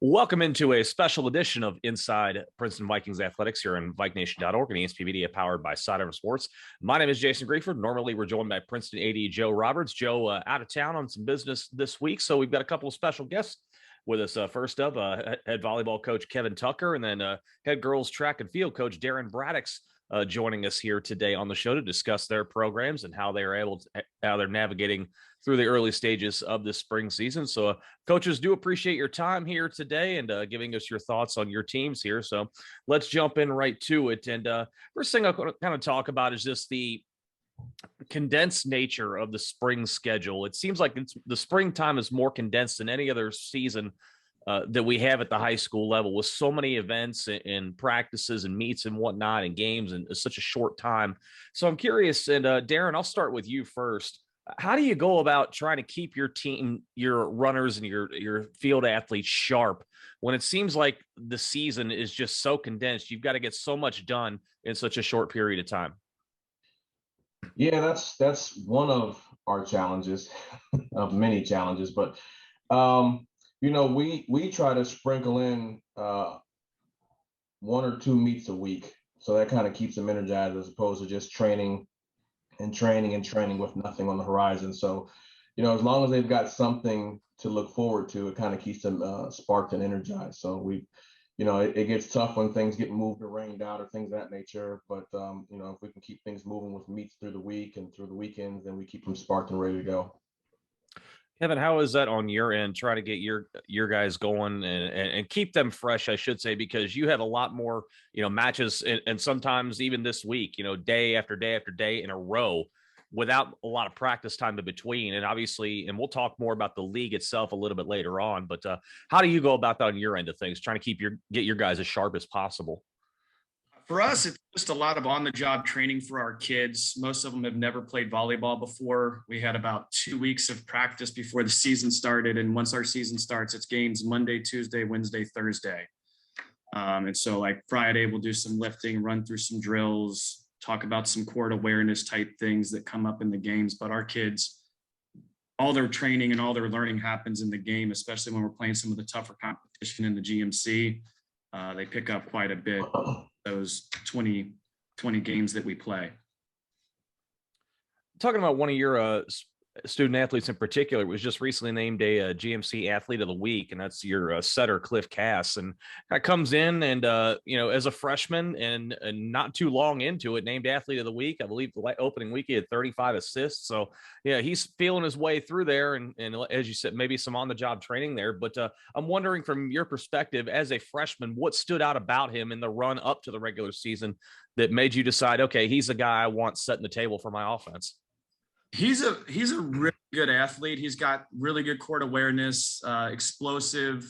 Welcome into a special edition of Inside Princeton Vikings Athletics here on VikeNation.org and ESP Media powered by Sidearm Sports. My name is Jason Grieford. Normally, we're joined by Princeton AD Joe Roberts. Joe out of town on some business this week, so we've got a couple of special guests with us. First up, head volleyball coach Kevin Tucker, and then head girls track and field coach Darren Braddix joining us here today on the show to discuss their programs and how they're navigating through the early stages of the spring season. So coaches, do appreciate your time here today and giving us your thoughts on your teams here. So let's jump in right to it. And first thing I'll kind of talk about is just the condensed nature of the spring schedule. It seems like the springtime is more condensed than any other season that we have at the high school level, with so many events and practices and meets and whatnot and games in such a short time. So I'm curious, and Darren, I'll start with you first. How do you go about trying to keep your team, your runners and your field athletes sharp when it seems like the season is just so condensed? You've got to get so much done in such a short period of time. Yeah, that's one of our challenges, of many challenges. But we try to sprinkle in one or two meets a week, so that kind of keeps them energized as opposed to just training with nothing on the horizon. So, as long as they've got something to look forward to, it kind of keeps them sparked and energized. So it gets tough when things get moved or rained out or things of that nature. But, if we can keep things moving with meets through the week and through the weekends, then we keep them sparked and ready to go. Kevin, how is that on your end? Try to get your guys going and keep them fresh, I should say, because you have a lot more, matches and sometimes even this week, day after day after day in a row without a lot of practice time in between. And obviously, and we'll talk more about the league itself a little bit later on, but how do you go about that on your end of things, trying to get your guys as sharp as possible? For us, it's just a lot of on-the-job training for our kids. Most of them have never played volleyball before. We had about 2 weeks of practice before the season started. And once our season starts, it's games Monday, Tuesday, Wednesday, Thursday. And so like Friday, we'll do some lifting, run through some drills, talk about some court awareness type things that come up in the games. But our kids, all their training and all their learning happens in the game, especially when we're playing some of the tougher competition in the GMC. They pick up quite a bit those 20 games that we play. Talking about one of your student athletes in particular, was just recently named a GMC Athlete of the Week, and that's your setter Cliff Cass, and that comes in and as a freshman and not too long into it, named Athlete of the Week. I believe the opening week he had 35 assists. So yeah, he's feeling his way through there, and as you said, maybe some on the job training there. But I'm wondering, from your perspective as a freshman, what stood out about him in the run up to the regular season that made you decide, okay, he's the guy I want setting the table for my offense? He's a really good athlete. He's got really good court awareness, explosive,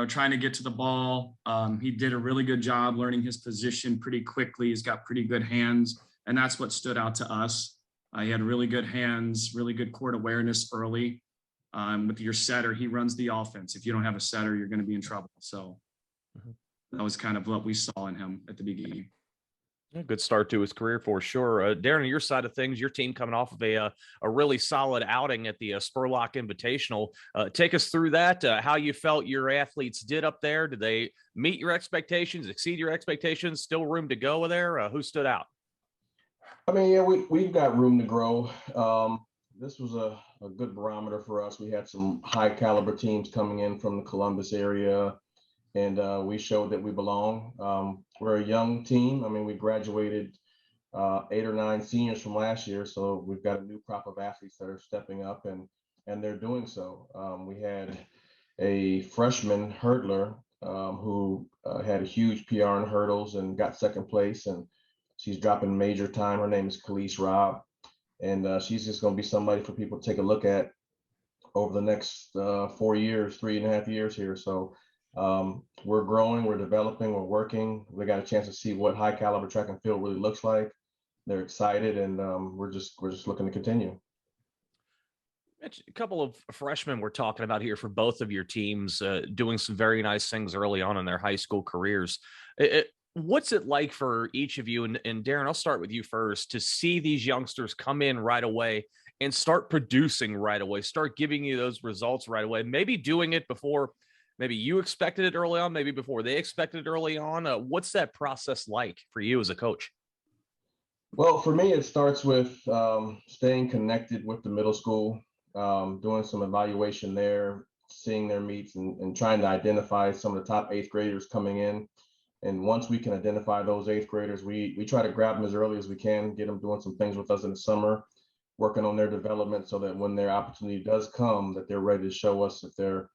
trying to get to the ball. He did a really good job learning his position pretty quickly. He's got pretty good hands, and that's what stood out to us. He had really good hands, really good court awareness early. With your setter, he runs the offense. If you don't have a setter, you're going to be in trouble. So that was kind of what we saw in him at the beginning. A good start to his career for sure. Darren, on your side of things, your team coming off of a really solid outing at the Spurlock Invitational. Take us through that, how you felt your athletes did up there. Did they meet your expectations, exceed your expectations? Still room to go there? Who stood out? I mean, yeah, we've got room to grow. This was a good barometer for us. We had some high caliber teams coming in from the Columbus area, and we showed that we belong. We're a young team. I mean, we graduated 8 or 9 seniors from last year, so we've got a new crop of athletes that are stepping up, and they're doing so. We had a freshman hurdler who had a huge PR in hurdles and got second place, and she's dropping major time. Her name is Khalees Robb, and she's just going to be somebody for people to take a look at over the next 4 years, 3.5 years here. So we're growing, we're developing, we're working. We got a chance to see what high caliber track and field really looks like. They're excited, and we're just looking to continue. A couple of freshmen we're talking about here for both of your teams, doing some very nice things early on in their high school careers. What's it like for each of you? And Darren, I'll start with you first, to see these youngsters come in right away and start producing right away, start giving you those results right away, maybe doing it before maybe you expected it early on, maybe before they expected it early on? What's that process like for you as a coach? Well, for me, it starts with staying connected with the middle school, doing some evaluation there, seeing their meets, and trying to identify some of the top eighth graders coming in. And once we can identify those eighth graders, we try to grab them as early as we can, get them doing some things with us in the summer, working on their development so that when their opportunity does come, that they're ready to show us if they're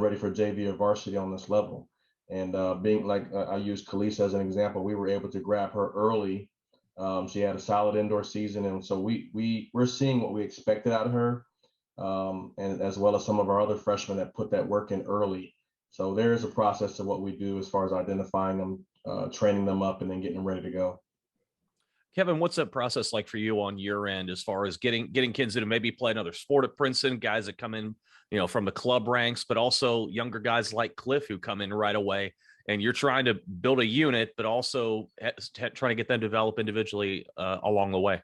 ready for JV or varsity on this level. And being like I use Khalees as an example, we were able to grab her early. She had a solid indoor season, and so we're seeing what we expected out of her, and as well as some of our other freshmen that put that work in early. So there is a process to what we do as far as identifying them, training them up, and then getting them ready to go. Kevin, what's that process like for you on your end as far as getting kids that maybe play another sport at Princeton, guys that come in, from the club ranks, but also younger guys like Cliff who come in right away, and you're trying to build a unit, but also trying to get them develop individually along the way?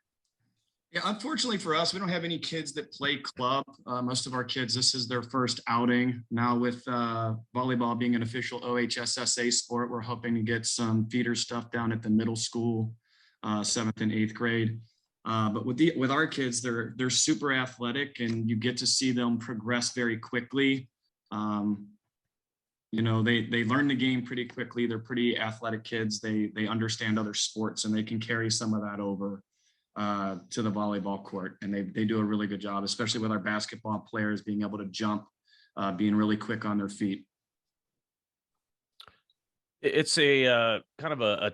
Yeah, unfortunately for us, we don't have any kids that play club. Most of our kids, this is their first outing. Now with volleyball being an official OHSSA sport, we're hoping to get some feeder stuff down at the middle school, 7th and 8th grade. But with our kids, they're super athletic, and you get to see them progress very quickly. They learn the game pretty quickly. They're pretty athletic kids. They understand other sports, and they can carry some of that over to the volleyball court, and they do a really good job, especially with our basketball players being able to jump, being really quick on their feet. It's a kind of a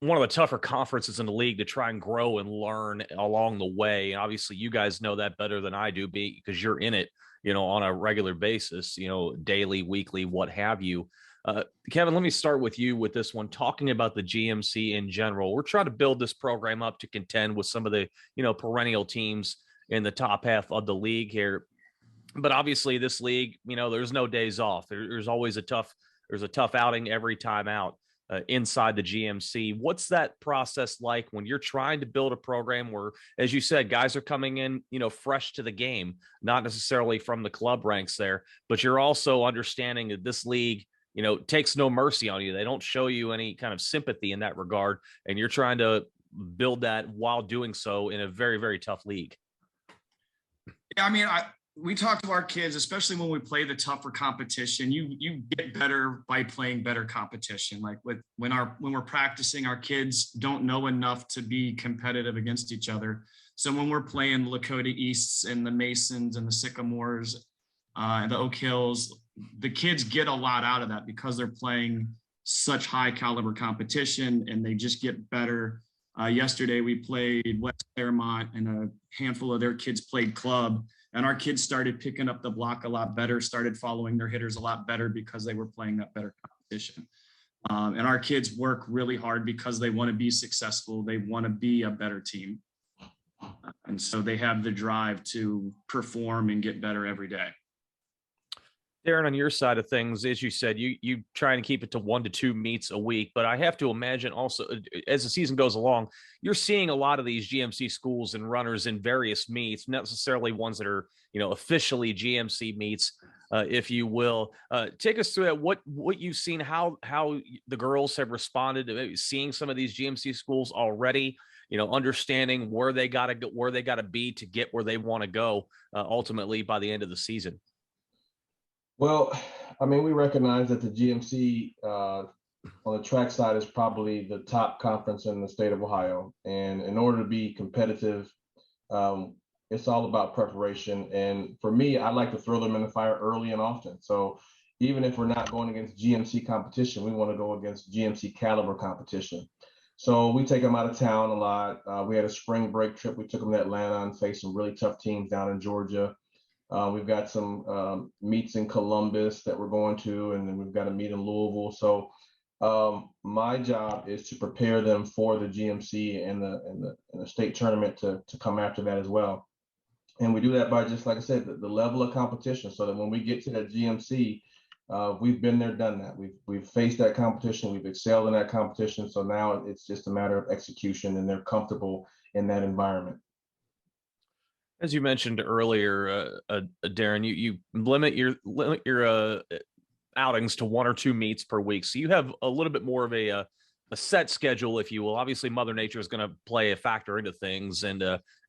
one of the tougher conferences in the league to try and grow and learn along the way. And obviously you guys know that better than I do because you're in it, on a regular basis, daily, weekly, what have you. Kevin, let me start with you with this one, talking about the GMC in general. We're trying to build this program up to contend with some of the, perennial teams in the top half of the league here. But obviously this league, there's no days off. There's always a tough outing every time out inside the GMC. What's that process like when you're trying to build a program where, as you said, guys are coming in, fresh to the game, not necessarily from the club ranks there, but you're also understanding that this league, takes no mercy on you. They don't show you any kind of sympathy in that regard. And you're trying to build that while doing so in a very, very tough league. Yeah, I mean, we talk to our kids, especially when we play the tougher competition. You get better by playing better competition. Like when we're practicing, our kids don't know enough to be competitive against each other. So when we're playing Lakota Easts and the Masons and the Sycamores and the Oak Hills, the kids get a lot out of that because they're playing such high caliber competition, and they just get better. Yesterday we played West Claremont, and a handful of their kids played club. And our kids started picking up the block a lot better, started following their hitters a lot better because they were playing that better competition. And our kids work really hard because they want to be successful. They want to be a better team. And so they have the drive to perform and get better every day. Darren, on your side of things, as you said, you try and keep it to 1 to 2 meets a week, but I have to imagine also as the season goes along, you're seeing a lot of these GMC schools and runners in various meets, not necessarily ones that are, officially GMC meets, if you will. Take us through that. What you've seen, how the girls have responded to maybe seeing some of these GMC schools already, understanding where they got to be to get where they want to go ultimately by the end of the season. Well, I mean, we recognize that the GMC on the track side is probably the top conference in the state of Ohio. And in order to be competitive, it's all about preparation. And for me, I like to throw them in the fire early and often. So even if we're not going against GMC competition, we want to go against GMC caliber competition. So we take them out of town a lot. We had a spring break trip. We took them to Atlanta and faced some really tough teams down in Georgia. We've got some meets in Columbus that we're going to, and then we've got a meet in Louisville. So my job is to prepare them for the GMC and the state tournament to come after that as well. And we do that by, just like I said, the level of competition, so that when we get to that GMC, we've been there, done that. We've faced that competition. We've excelled in that competition. So now it's just a matter of execution, and they're comfortable in that environment. As you mentioned earlier, Darren, you limit your outings to 1 or 2 meets per week. So you have a little bit more of a set schedule, if you will. Obviously, Mother Nature is going to play a factor into things, and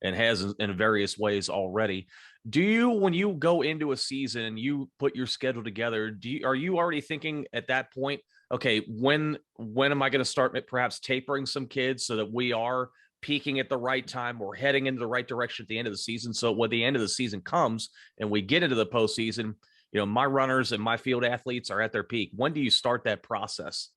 has in various ways already. Do you, when you go into a season, you put your schedule together? Are you already thinking at that point, okay, when am I going to start perhaps tapering some kids so that we are peaking at the right time, we're heading into the right direction at the end of the season, so when the end of the season comes and we get into the postseason, my runners and my field athletes are at their peak? When do you start that process?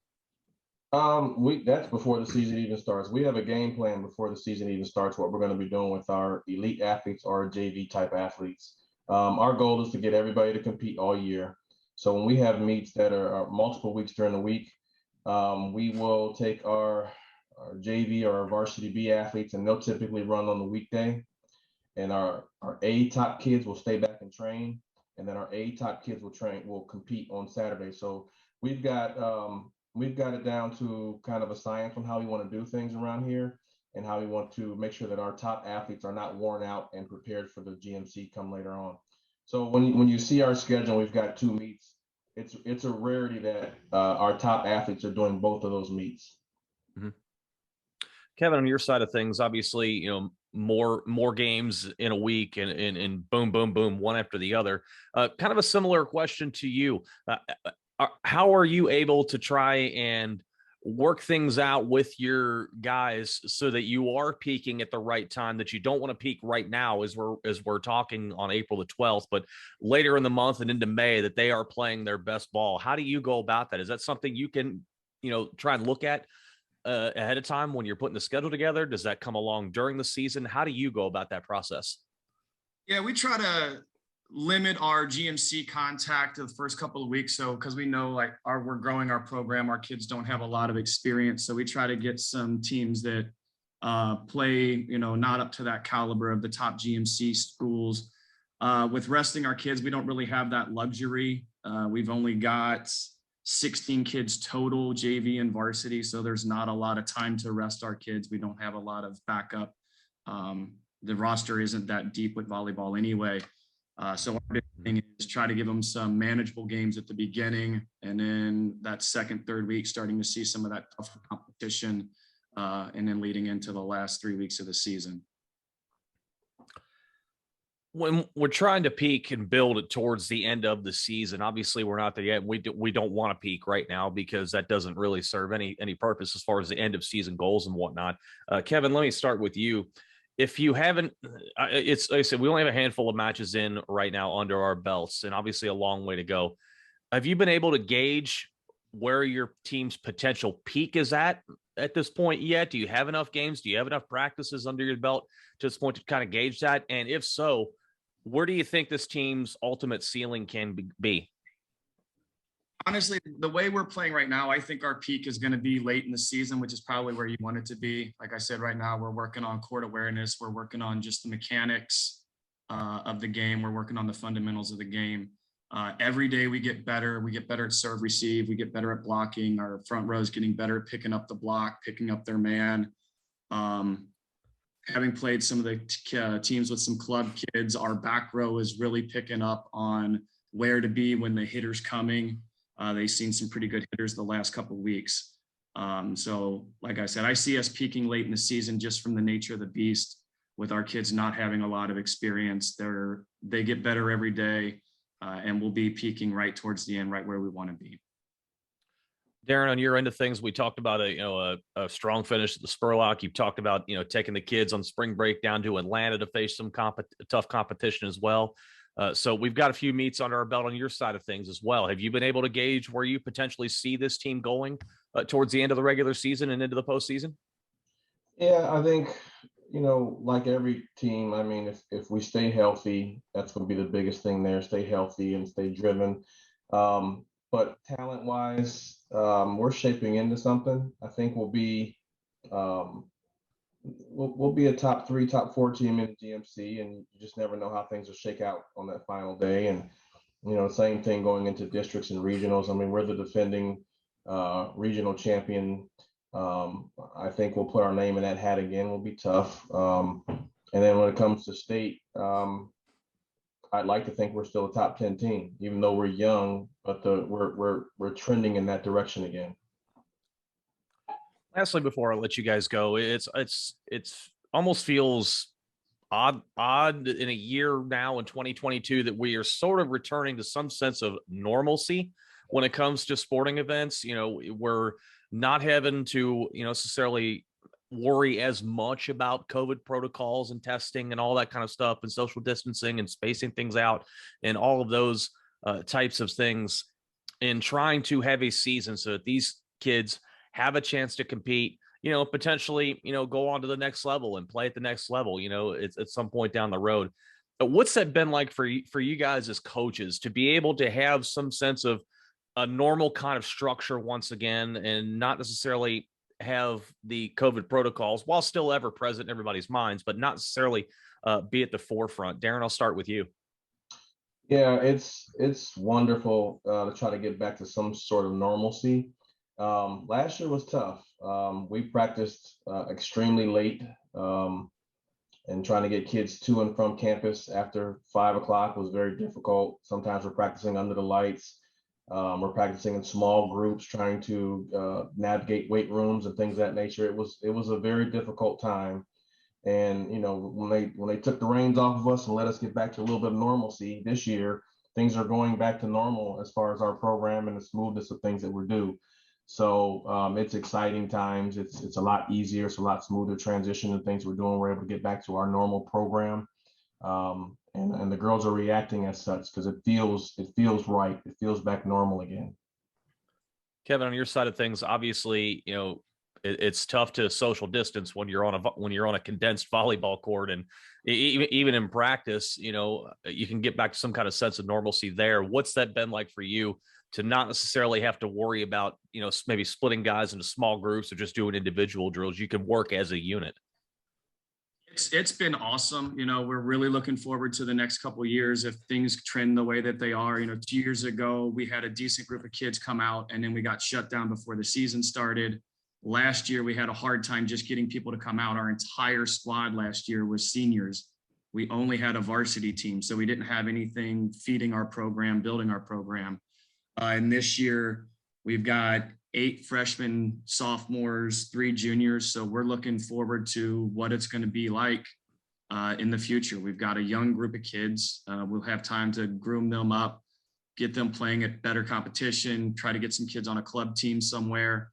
That's before the season even starts. We have a game plan before the season even starts, what we're going to be doing with our elite athletes or JV type athletes. Our goal is to get everybody to compete all year. So when we have meets that are multiple weeks during the week, we will take our JV or our varsity B athletes, and they'll typically run on the weekday. And our A top kids will stay back and train, and then our A top kids will compete on Saturday. So we've got it down to kind of a science on how we want to do things around here, and how we want to make sure that our top athletes are not worn out and prepared for the GMC come later on. So when you see our schedule, we've got 2 meets. It's a rarity that our top athletes are doing both of those meets. Mm-hmm. Kevin, on your side of things, obviously, more games in a week, and boom, boom, boom, one after the other. Kind of a similar question to you. How are you able to try and work things out with your guys so that you are peaking at the right time, that you don't want to peak right now as we're talking on April the 12th, but later in the month and into May, that they are playing their best ball? How do you go about that? Is that something you can, try and look at ahead of time when you're putting the schedule together? Does that come along during the season? How do you go about that process? Yeah, we try to limit our GMC contact the first couple of weeks. So, because we know we're growing our program, our kids don't have a lot of experience. So we try to get some teams that play, not up to that caliber of the top GMC schools. With resting our kids, we don't really have that luxury. We've only got 16 kids total, JV and varsity. So there's not a lot of time to rest our kids. We don't have a lot of backup. The roster isn't that deep with volleyball anyway. So our big thing is try to give them some manageable games at the beginning, and then that second, third week, starting to see some of that tougher competition, and then leading into the last 3 weeks of the season. When we're trying to peak and build it towards the end of the season, obviously we're not there yet. We don't want to peak right now, because that doesn't really serve any purpose as far as the end of season goals and whatnot. Kevin, let me start with you. If you haven't, it's like I said, we only have a handful of matches in right now under our belts, and obviously a long way to go. Have you been able to gauge where your team's potential peak is at this point yet? Do you have enough games? Do you have enough practices under your belt to this point to kind of gauge that? And if so, where do you think this team's ultimate ceiling can be? Honestly, the way we're playing right now, I think our peak is going to be late in the season, which is probably where you want it to be. Like I said, right now we're working on court awareness. We're working on just the mechanics of the game. We're working on the fundamentals of the game. Every day we get better. We get better at serve receive. We get better at blocking. Our front row is getting better at picking up the block, picking up their man. Having played some of the teams with some club kids, our back row is really picking up on where to be when the hitter's coming. They've seen some pretty good hitters the last couple of weeks. So like I said, I see us peaking late in the season just from the nature of the beast, with our kids not having a lot of experience. They get better every day, and we'll be peaking right towards the end, right where we want to be. Darren, on your end of things, we talked about a strong finish at the Spurlock. You've talked about taking the kids on spring break down to Atlanta to face some tough competition as well. So we've got a few meets under our belt on your side of things as well. Have you been able to gauge where you potentially see this team going towards the end of the regular season and into the postseason? Yeah, I think, like every team, I mean, if we stay healthy, that's going to be the biggest thing there. Stay healthy and stay driven. But talent-wise, we're shaping into something. I think we'll be we'll be a top 3, top 4 team in GMC, and you just never know how things will shake out on that final day. And same thing going into districts and regionals. I mean, we're the defending regional champion. I think we'll put our name in that hat again. We'll be tough. And then when it comes to state, I'd like to think we're still a top 10 team, even though we're young, but we're trending in that direction again. Lastly, before I let you guys go, it's almost feels odd in a year now in 2022 that we are sort of returning to some sense of normalcy when it comes to sporting events. We're not having to, necessarily worry as much about COVID protocols and testing and all that kind of stuff and social distancing and spacing things out and all of those types of things, and trying to have a season so that these kids have a chance to compete, potentially, go on to the next level and play at the next level, it's at some point down the road. But what's that been like for you guys as coaches to be able to have some sense of a normal kind of structure once again, and not necessarily have the COVID protocols, while still ever present in everybody's minds, but not necessarily be at the forefront? Darren, I'll start with you. Yeah, it's wonderful to try to get back to some sort of normalcy. Last year was tough. We practiced extremely late, and trying to get kids to and from campus after 5 o'clock was very difficult. Sometimes we're practicing under the lights. We're practicing in small groups, trying to navigate weight rooms and things of that nature. It was a very difficult time. And when they took the reins off of us and let us get back to a little bit of normalcy this year, things are going back to normal as far as our program and the smoothness of things that we're due. So it's exciting times. It's a lot easier. It's a lot smoother transition and things we're doing. We're able to get back to our normal program, and the girls are reacting as such because it feels right. It feels back normal again. Kevin, on your side of things, obviously, it's tough to social distance when you're on a condensed volleyball court, and even in practice, you can get back to some kind of sense of normalcy there. What's that been like for you to not necessarily have to worry about, maybe splitting guys into small groups or just doing individual drills? You can work as a unit. It's been awesome. We're really looking forward to the next couple of years if things trend the way that they are. 2 years ago, we had a decent group of kids come out, and then we got shut down before the season started. Last year, we had a hard time just getting people to come out. Our entire squad last year was seniors. We only had a varsity team, so we didn't have anything feeding our program, building our program. And this year, we've got 8 freshmen, sophomores, 3 juniors. So we're looking forward to what it's going to be like in the future. We've got a young group of kids. We'll have time to groom them up, get them playing at better competition, try to get some kids on a club team somewhere.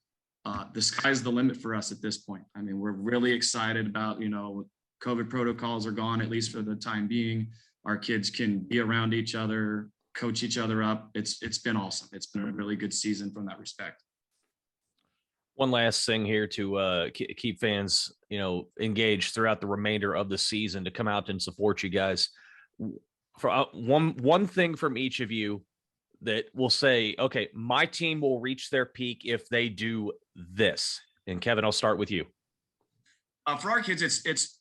The sky's the limit for us at this point. I mean, we're really excited about, COVID protocols are gone, at least for the time being. Our kids can be around each other, coach each other up. It's been awesome. It's been a really good season from that respect. One last thing here to keep fans, engaged throughout the remainder of the season, to come out and support you guys. For one thing from each of you that will say, okay, my team will reach their peak if they do this. And Kevin, I'll start with you. For our kids, it's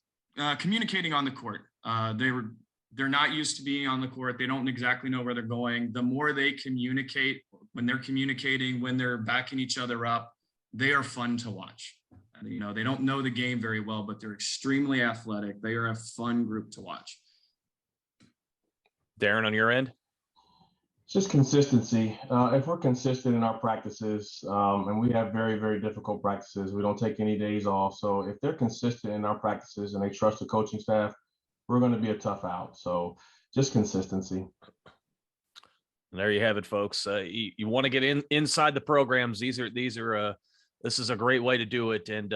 communicating on the court. They're not used to being on the court. They don't exactly know where they're going. The more they communicate, when they're communicating, when they're backing each other up, they are fun to watch. They don't know the game very well, but they're extremely athletic. They are a fun group to watch. Darren, on your end? Just consistency. If we're consistent in our practices, and we have very, very difficult practices, we don't take any days off. So if they're consistent in our practices and they trust the coaching staff, we're going to be a tough out. So just consistency. And there you have it, folks. You want to get inside the programs. This is a great way to do it. And,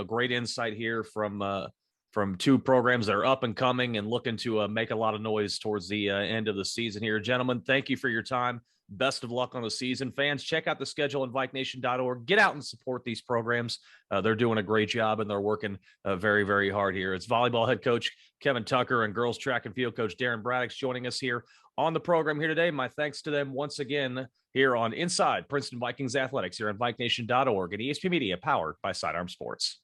great insight here from 2 programs that are up and coming and looking to make a lot of noise towards the end of the season here. Gentlemen, thank you for your time. Best of luck on the season. Fans, check out the schedule at VikeNation.org. Get out and support these programs. They're doing a great job, and they're working very, very hard here. It's volleyball head coach Kevin Tucker and girls track and field coach Darren Braddock joining us here on the program here today. My thanks to them once again here on Inside Princeton Vikings Athletics here on VikeNation.org and ESP Media, powered by Sidearm Sports.